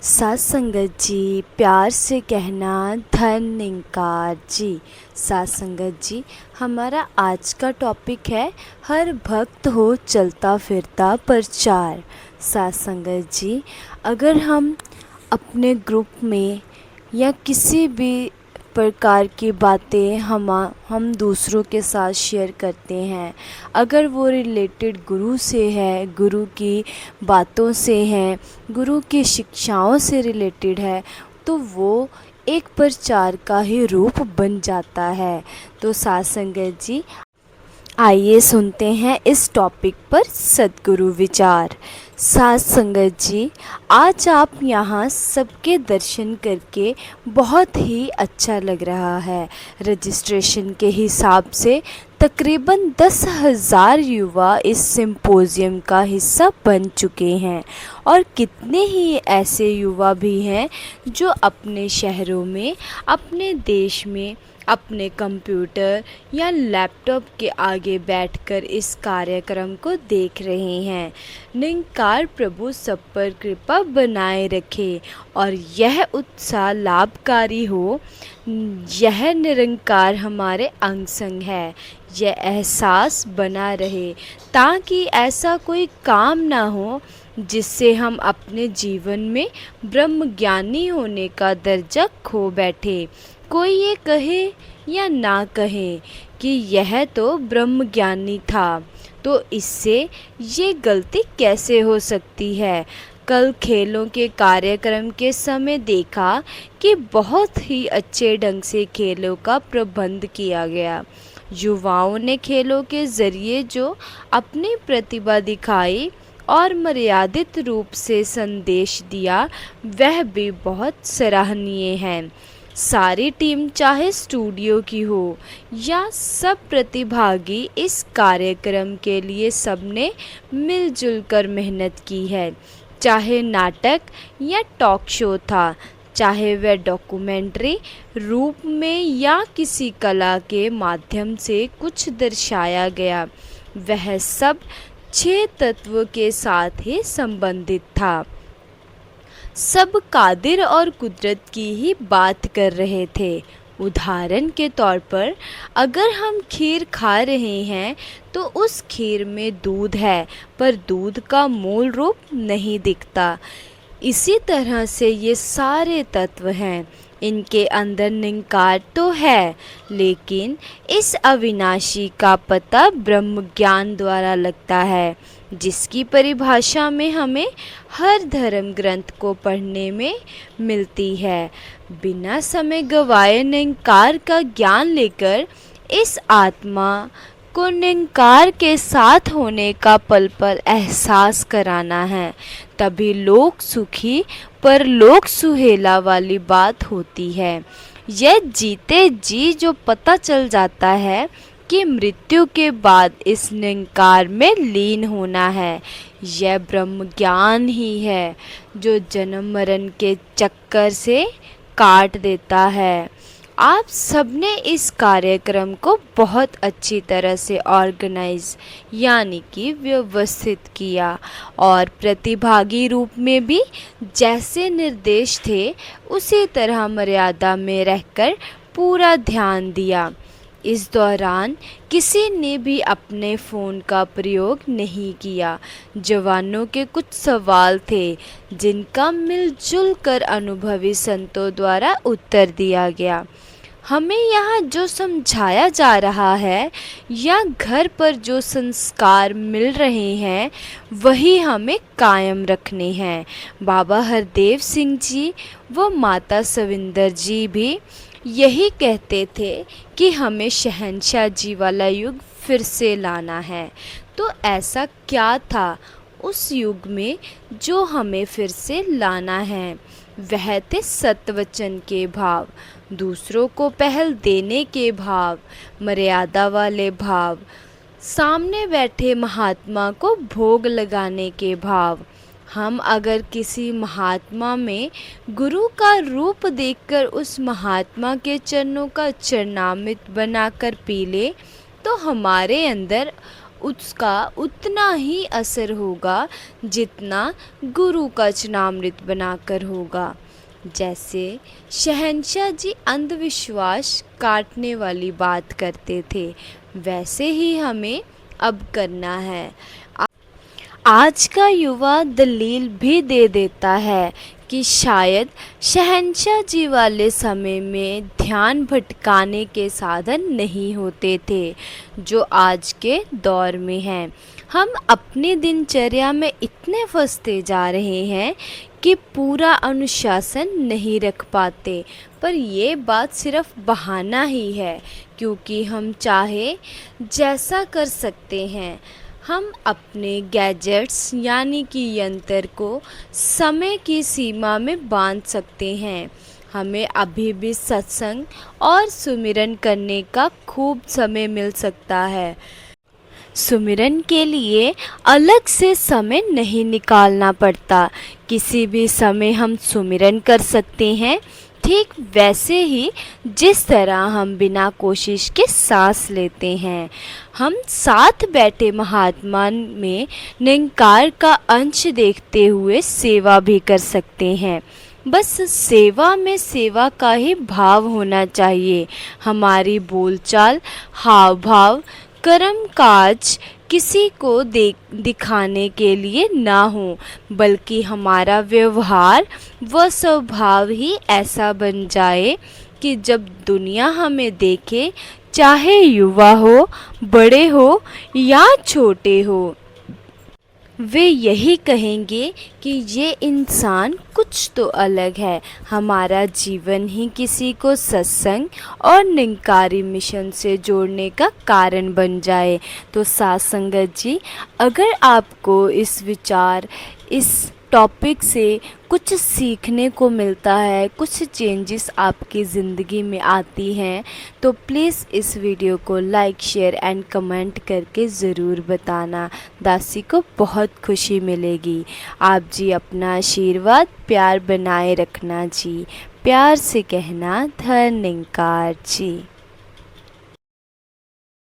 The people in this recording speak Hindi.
साथ संगत जी, प्यार से कहना धन निंकार जी। साथ संगत जी, हमारा आज का टॉपिक है हर भक्त हो चलता फिरता प्रचार। साथ संगत जी, अगर हम अपने ग्रुप में या किसी भी प्रकार की बातें हम दूसरों के साथ शेयर करते हैं, अगर वो रिलेटेड गुरु से है, गुरु की बातों से हैं, गुरु की शिक्षाओं से रिलेटेड है, तो वो एक प्रचार का ही रूप बन जाता है। तो साथ संगत जी, आइए सुनते हैं इस टॉपिक पर सद्गुरु विचार। साथ संगत जी, आज आप यहाँ सबके दर्शन करके बहुत ही अच्छा लग रहा है। रजिस्ट्रेशन के हिसाब से तकरीबन 10,000 युवा इस सिंपोजियम का हिस्सा बन चुके हैं और कितने ही ऐसे युवा भी हैं जो अपने शहरों में, अपने देश में अपने कंप्यूटर या लैपटॉप के आगे बैठकर इस कार्यक्रम को देख रहे हैं। निरंकार प्रभु सब पर कृपा बनाए रखे और यह उत्साह लाभकारी हो। यह निरंकार हमारे अंग संग है, यह एहसास बना रहे, ताकि ऐसा कोई काम ना हो जिससे हम अपने जीवन में ब्रह्म ज्ञानी होने का दर्जा खो बैठे। कोई ये कहे या ना कहे कि यह तो ब्रह्म ज्ञानी था, तो इससे ये गलती कैसे हो सकती है। कल खेलों के कार्यक्रम के समय देखा कि बहुत ही अच्छे ढंग से खेलों का प्रबंध किया गया। युवाओं ने खेलों के ज़रिए जो अपनी प्रतिभा दिखाई और मर्यादित रूप से संदेश दिया, वह भी बहुत सराहनीय है। सारी टीम, चाहे स्टूडियो की हो या सब प्रतिभागी, इस कार्यक्रम के लिए सबने मिलजुल कर मेहनत की है। चाहे नाटक या टॉक शो था, चाहे वह डॉक्यूमेंट्री रूप में या किसी कला के माध्यम से कुछ दर्शाया गया, वह सब 6 तत्व के साथ ही संबंधित था। सब कादिर और कुदरत की ही बात कर रहे थे। उदाहरण के तौर पर, अगर हम खीर खा रहे हैं तो उस खीर में दूध है, पर दूध का मूल रूप नहीं दिखता। इसी तरह से ये सारे तत्व हैं, इनके अंदर निरंकार तो है, लेकिन इस अविनाशी का पता ब्रह्म ज्ञान द्वारा लगता है, जिसकी परिभाषा में हमें हर धर्म ग्रंथ को पढ़ने में मिलती है। बिना समय गवाए निरंकार का ज्ञान लेकर इस आत्मा को निरंकार के साथ होने का पल पल एहसास कराना है, तभी लोक सुखी पर लोक सुहेला वाली बात होती है। यह जीते जी जो पता चल जाता है कि मृत्यु के बाद इस निरंकार में लीन होना है, यह ब्रह्म ज्ञान ही है जो जन्म मरण के चक्कर से काट देता है। आप सबने इस कार्यक्रम को बहुत अच्छी तरह से ऑर्गेनाइज यानी कि व्यवस्थित किया और प्रतिभागी रूप में भी जैसे निर्देश थे उसी तरह मर्यादा में रहकर पूरा ध्यान दिया। इस दौरान किसी ने भी अपने फ़ोन का प्रयोग नहीं किया। जवानों के कुछ सवाल थे जिनका मिलजुल कर अनुभवी संतों द्वारा उत्तर दिया गया। हमें यहाँ जो समझाया जा रहा है या घर पर जो संस्कार मिल रहे हैं, वही हमें कायम रखने हैं। बाबा हरदेव सिंह जी व माता सविंदर जी भी यही कहते थे कि हमें शहंशाह जी वाला युग फिर से लाना है। तो ऐसा क्या था उस युग में जो हमें फिर से लाना है? वह थे सतवचन के भाव, दूसरों को पहल देने के भाव, मर्यादा वाले भाव, सामने बैठे महात्मा को भोग लगाने के भाव। हम अगर किसी महात्मा में गुरु का रूप देखकर उस महात्मा के चरणों का चरणामृत बनाकर पी ले, तो हमारे अंदर उसका उतना ही असर होगा जितना गुरु का चरणामृत बनाकर होगा। जैसे शहंशाह जी अंधविश्वास काटने वाली बात करते थे, वैसे ही हमें अब करना है। आज का युवा दलील भी दे देता है कि शायद शहंशाह जी वाले समय में ध्यान भटकाने के साधन नहीं होते थे जो आज के दौर में हैं। हम अपनी दिनचर्या में इतने फंसते जा रहे हैं कि पूरा अनुशासन नहीं रख पाते, पर ये बात सिर्फ बहाना ही है, क्योंकि हम चाहे जैसा कर सकते हैं। हम अपने गैजेट्स यानी कि यंत्र को समय की सीमा में बांध सकते हैं। हमें अभी भी सत्संग और सुमिरन करने का खूब समय मिल सकता है। सुमिरन के लिए अलग से समय नहीं निकालना पड़ता, किसी भी समय हम सुमिरन कर सकते हैं। ठीक वैसे ही जिस तरह हम बिना कोशिश के सांस लेते हैं, हम साथ बैठे महात्मा में निरंकार का अंश देखते हुए सेवा भी कर सकते हैं। बस सेवा में सेवा का ही भाव होना चाहिए। हमारी बोलचाल, हाव भाव, कर्म काज किसी को दिखाने के लिए ना हो, बल्कि हमारा व्यवहार व स्वभाव ही ऐसा बन जाए कि जब दुनिया हमें देखे, चाहे युवा हो, बड़े हो या छोटे हो, वे यही कहेंगे कि ये इंसान कुछ तो अलग है। हमारा जीवन ही किसी को सत्संग और निरंकारी मिशन से जोड़ने का कारण बन जाए। तो साथ संगत जी, अगर आपको इस विचार, इस टॉपिक से कुछ सीखने को मिलता है, कुछ चेंजेस आपकी ज़िंदगी में आती हैं, तो प्लीज़ इस वीडियो को लाइक, शेयर एंड कमेंट करके ज़रूर बताना। दासी को बहुत खुशी मिलेगी। आप जी अपना आशीर्वाद, प्यार बनाए रखना जी। प्यार से कहना, धन निरंकार जी।